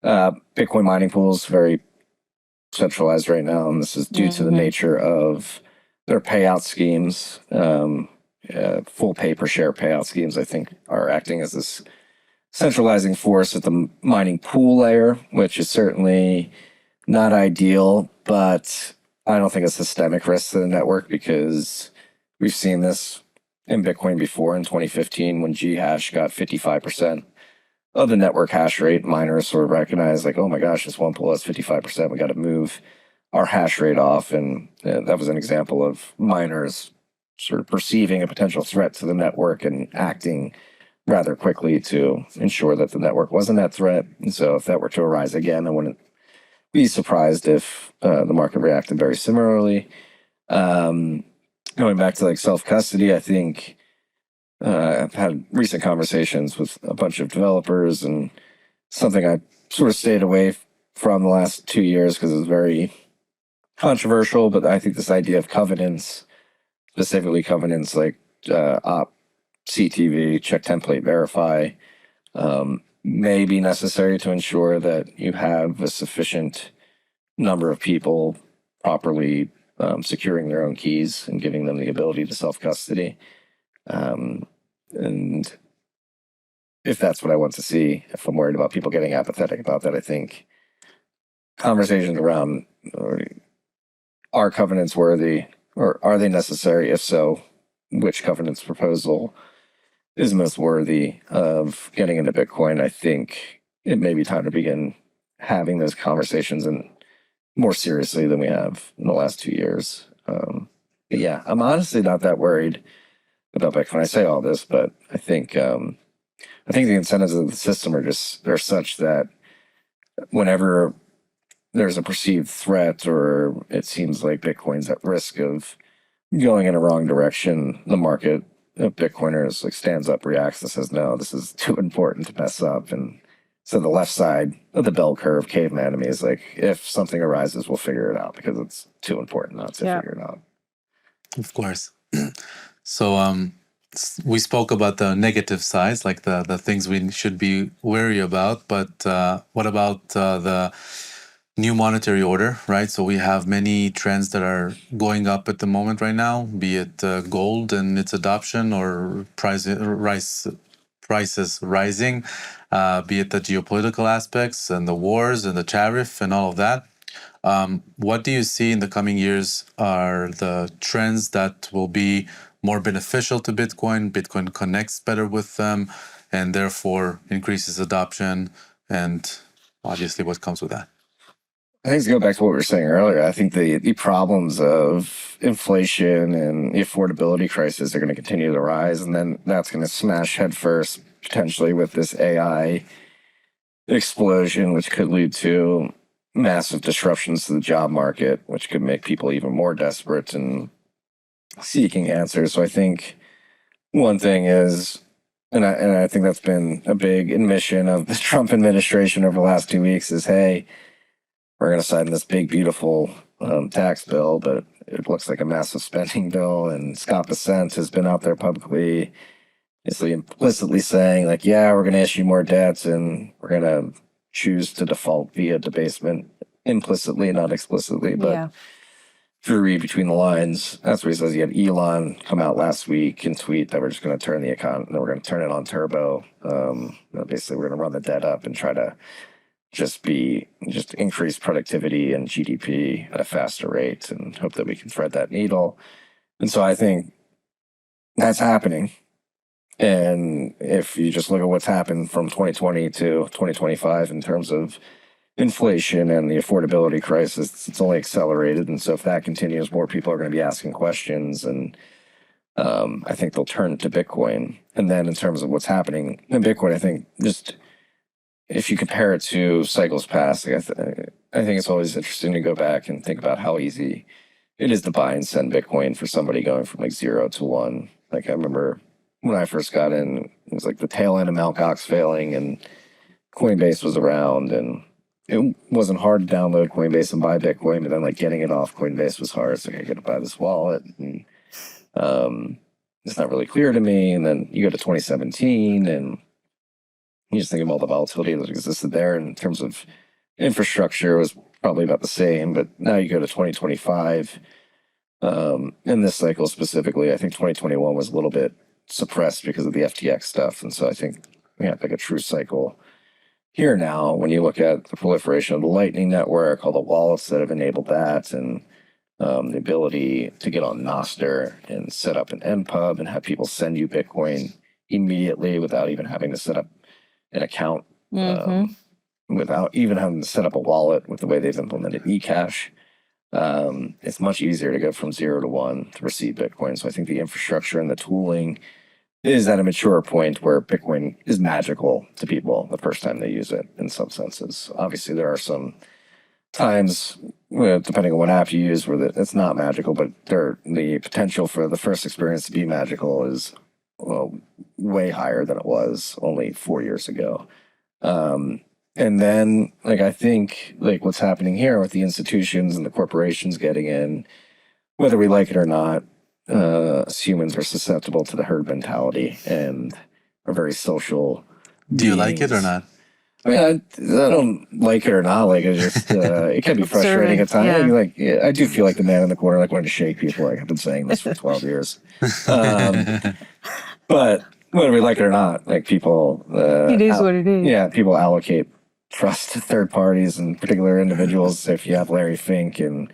Bitcoin mining pools very centralized right now, and this is due to the nature of their payout schemes. Full pay per share payout schemes, I think, are acting as this centralizing force at the mining pool layer, which is certainly not ideal, but I don't think a systemic risk to the network, because we've seen this in Bitcoin before. In 2015, when Ghash got 55% of the network hash rate, miners sort of recognized, like, oh my gosh, this one pool has 55%. We got to move our hash rate off. And that was an example of miners sort of perceiving a potential threat to the network and acting rather quickly to ensure that the network wasn't that threat. And so if that were to arise again, I wouldn't be surprised if the market reacted very similarly. Going back to like self-custody, I think I've had recent conversations with a bunch of developers, and something I sort of stayed away from the last 2 years because it was very controversial. But I think this idea of covenants, specifically covenants like op CTV, check template verify, may be necessary to ensure that you have a sufficient number of people properly securing their own keys and giving them the ability to self-custody. And if that's what I want to see, if I'm worried about people getting apathetic about that, I think conversations around are covenants worthy, or are they necessary? If so, which covenants proposal is most worthy of getting into Bitcoin? I think it may be time to begin having those conversations and more seriously than we have in the last 2 years. But yeah, I'm honestly not that worried about Bitcoin. I say all this, but I think the incentives of the system are such that whenever there's a perceived threat, or it seems like Bitcoin's at risk of going in a wrong direction, the market of Bitcoiners like stands up, reacts, and says, no, this is too important to mess up. And so the left side of the bell curve, caveman to me, is like, if something arises, we'll figure it out because it's too important not to figure it out. Of course. So we spoke about the negative sides, like the things we should be wary about, but what about the new monetary order, right? So we have many trends that are going up at the moment right now, be it gold and its adoption, or prices rising, be it the geopolitical aspects and the wars and the tariff and all of that. What do you see in the coming years are the trends that will be more beneficial to Bitcoin? Bitcoin connects better with them and therefore increases adoption, and obviously what comes with that. I think to go back to what we were saying earlier, I think the problems of inflation and the affordability crisis are going to continue to rise, and then that's going to smash headfirst potentially with this AI explosion, which could lead to massive disruptions to the job market, which could make people even more desperate and seeking answers. So I think one thing is, and I think that's been a big admission of the Trump administration over the last 2 weeks, is, hey, we're going to sign this big, beautiful tax bill, but it looks like a massive spending bill. And Scott Bessent has been out there publicly, basically implicitly saying, like, yeah, we're going to issue more debts and we're going to choose to default via debasement, implicitly, not explicitly. But if you read between the lines, that's what he says. He had Elon come out last week and tweet that we're just going to turn the economy, we're going to turn it on turbo. Basically, we're going to run the debt up and try to just increase productivity and GDP at a faster rate and hope that we can thread that needle. And so I think that's happening. And if you just look at what's happened from 2020 to 2025 in terms of inflation and the affordability crisis, it's only accelerated. And so if that continues, more people are going to be asking questions, and I think they'll turn to Bitcoin. And then in terms of what's happening in Bitcoin, I think just if you compare it to cycles past, I think it's always interesting to go back and think about how easy it is to buy and send Bitcoin for somebody going from like 0 to 1. Like I remember when I first got in, it was like the tail end of Mt. Gox failing and Coinbase was around, and it wasn't hard to download Coinbase and buy Bitcoin, but then like getting it off Coinbase was hard. So I got to buy this wallet, and it's not really clear to me. And then you go to 2017 and you just think of all the volatility that existed there in terms of infrastructure was probably about the same. But now you go to 2025, in this cycle specifically, I think 2021 was a little bit suppressed because of the FTX stuff. And so I think we have like a true cycle here now when you look at the proliferation of the Lightning Network, all the wallets that have enabled that, and the ability to get on Nostr and set up an NPub and have people send you Bitcoin immediately without even having to set up an account, without even having to set up a wallet with the way they've implemented eCash. It's much easier to go from 0 to 1 to receive Bitcoin. So I think the infrastructure and the tooling is at a mature point where Bitcoin is magical to people the first time they use it in some senses. Obviously, there are some times, depending on what app you use, where it's not magical, but the potential for the first experience to be magical is way higher than it was only 4 years ago. And then, like, I think, like, what's happening here with the institutions and the corporations getting in, whether we like it or not, us humans are susceptible to the herd mentality and are very social. Do you like it or not? I mean, I don't like it or not. Like, it's just, it can be frustrating at times. Yeah. I mean, like, yeah, I do feel like the man in the corner, like, wanting to shake people. Like, I've been saying this for 12 years. But whether we like it or not, like, people... it is what it is. Yeah, people allocate trust to third parties and particular individuals. If you have Larry Fink and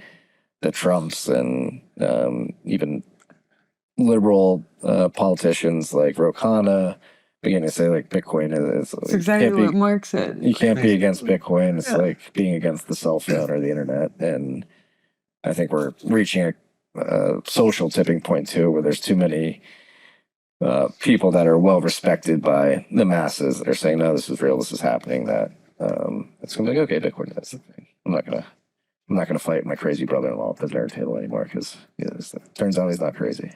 the Trumps and even liberal politicians like Ro Khanna begin to say, like, Bitcoin is... It's exactly what Mark said. You can't be against Bitcoin. It's like being against the cell phone or the internet. And I think we're reaching a social tipping point, too, where there's too many people that are well respected by the masses that are saying, no, this is real, this is happening, that it's going to be like, okay, Bitcoin, that's the thing. I'm not gonna fight my crazy brother-in-law at the dinner table anymore, because it turns out he's not crazy.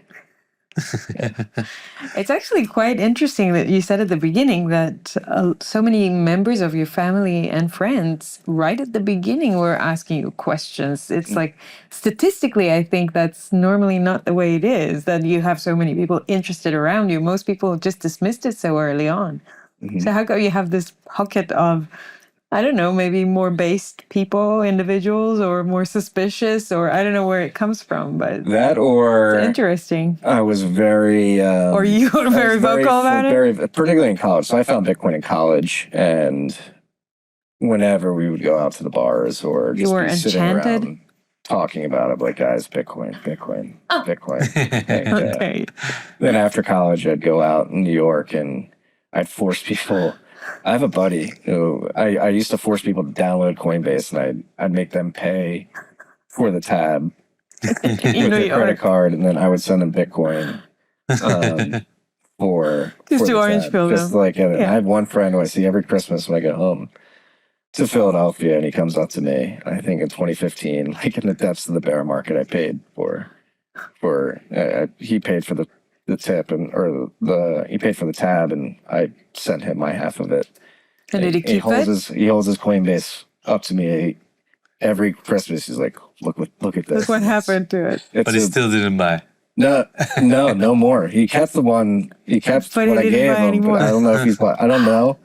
It's actually quite interesting that you said at the beginning that so many members of your family and friends right at the beginning were asking you questions. It's like, statistically, I think that's normally not the way it is, that you have so many people interested around you. Most people just dismissed it so early on. So how come you have this pocket of, I don't know, maybe more based people, individuals, or more suspicious, or I don't know where it comes from, but that, or it's interesting. I was very, or you were very vocal about it? Particularly in college. So I found Bitcoin in college, and whenever we would go out to the bars or You just were be sitting enchanted? around talking about it, like, guys, Bitcoin, Bitcoin. And, Okay. then after college, I'd go out in New York and I'd force people. I have a buddy who I used to force people to download Coinbase, and I'd make them pay for the tab In with New their credit York. card, and then I would send them Bitcoin for Just the to orange tab. pill Just them. like I Yeah. had one friend who I see every Christmas when I get home to Philadelphia, and he comes up to me. I think in 2015, like in the depths of the bear market, I paid for he paid for the tip he paid for the tab, and I sent him my half of it. And did he keep holds it? He holds his Coinbase up to me every Christmas. He's like, look at this. That's what happened to it. But he still didn't buy. No more. He kept the one. He kept But he what I didn't gave buy him. anymore. But I don't know if he's. I don't know,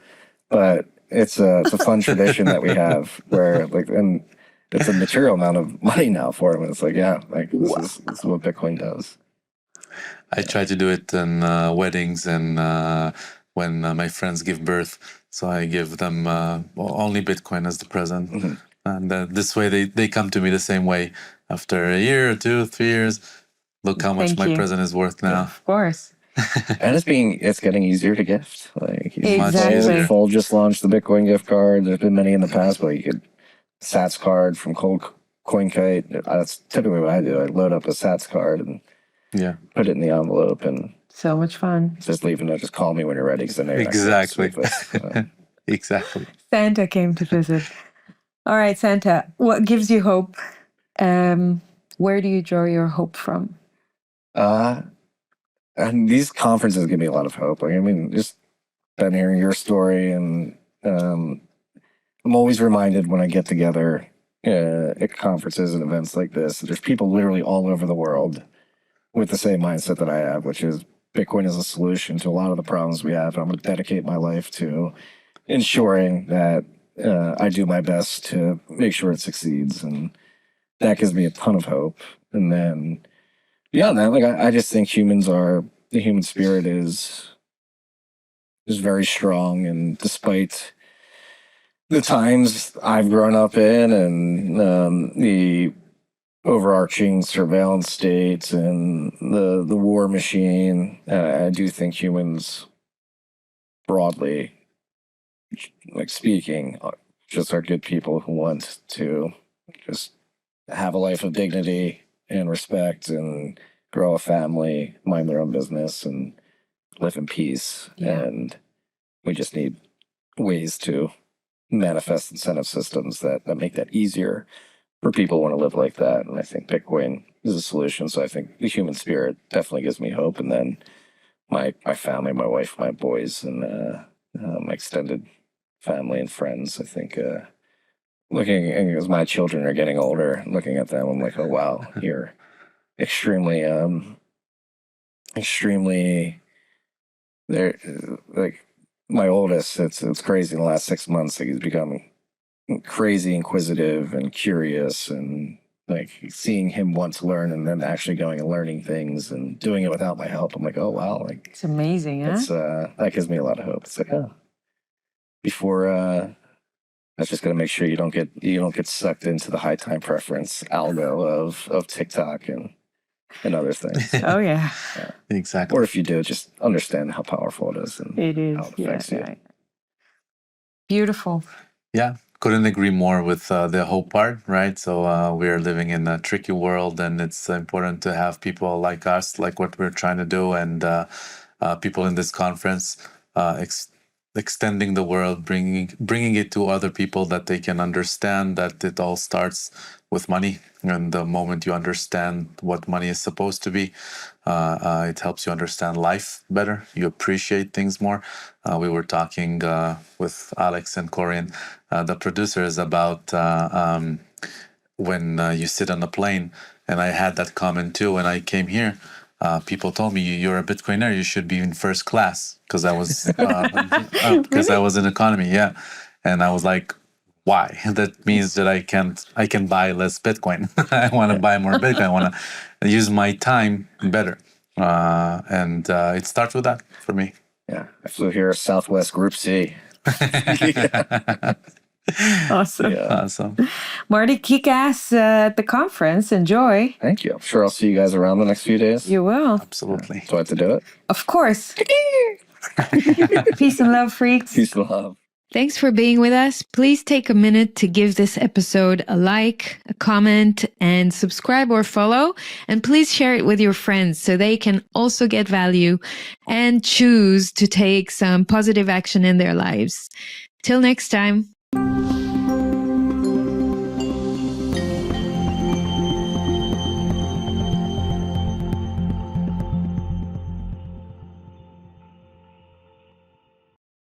but it's a fun tradition that we have where like, and it's a material amount of money now for him. And it's like, yeah, like this is what Bitcoin does. I try to do it in weddings and when my friends give birth. So I give them only Bitcoin as the present. Mm-hmm. And this way they come to me the same way. After a year or 2, 3 years, look how much Thank my you. present is worth now. Of course. And it's getting easier to gift. Like Exactly. Fold just launched the Bitcoin gift card. There's been many in the past, but you could Sats card from CoinKite. That's typically what I do. I load up a Sats card and put it in the envelope and So much fun. just leave a note. Just call me when you're ready, because I know you're not gonna Exactly. sleep with. Exactly. Santa came to visit. All right, Santa, what gives you hope? Where do you draw your hope from? And these conferences give me a lot of hope. Like, I mean, just been hearing your story, and I'm always reminded when I get together at conferences and events like this, there's people literally all over the world with the same mindset that I have, which is Bitcoin is a solution to a lot of the problems we have. I'm going to dedicate my life to ensuring that I do my best to make sure it succeeds, and that gives me a ton of hope. And then beyond that, like I just think the human spirit is very strong, and despite the times I've grown up in and the overarching surveillance states and the war machine, I do think humans broadly, like speaking, just are good people who want to just have a life of dignity and respect and grow a family, mind their own business, and live in peace. Yeah. And we just need ways to manifest incentive systems that make that easier for people who want to live like that. And I think Bitcoin is a solution. So I think the human spirit definitely gives me hope. And then my family, my wife, my boys, and my extended family and friends, I think looking, as my children are getting older, looking at them, I'm like, oh wow, you're extremely they're like my oldest, it's crazy. In the last 6 months, like, he's become crazy inquisitive and curious, and like seeing him want to learn and then actually going and learning things and doing it without my help. I'm like, oh wow, like It's amazing, huh? it's that gives me a lot of hope. It's like, oh, before that's just gonna make sure you don't get sucked into the high time preference algo of TikTok and other things. Oh, yeah. Exactly. Or if you do, just understand how powerful it is and It is. how it Yeah, affects you. yeah. Beautiful. Yeah, couldn't agree more with the hope part, right? So we're living in a tricky world, and it's important to have people like us, like what we're trying to do, and people in this conference extending the world, bringing it to other people, that they can understand that it all starts with money. And the moment you understand what money is supposed to be, it helps you understand life better. You appreciate things more. We were talking with Alex and Corian, the producers, about when you sit on a plane. And I had that comment too when I came here. People told me, you're a Bitcoiner, you should be in first class, because I was in economy. Yeah. And I was like, why? That means that I can buy less Bitcoin. I want to buy more Bitcoin. I want to use my time better. And it starts with that for me. Yeah, I flew here Southwest Group C. Awesome. Yeah. Awesome. Marty, kick ass at the conference. Enjoy. Thank you. I'm sure I'll see you guys around the next few days. You will. Absolutely. Do I have to do it? Of course. Peace and love, freaks. Peace and love. Thanks for being with us. Please take a minute to give this episode a like, a comment, and subscribe or follow. And please share it with your friends so they can also get value and choose to take some positive action in their lives. Till next time.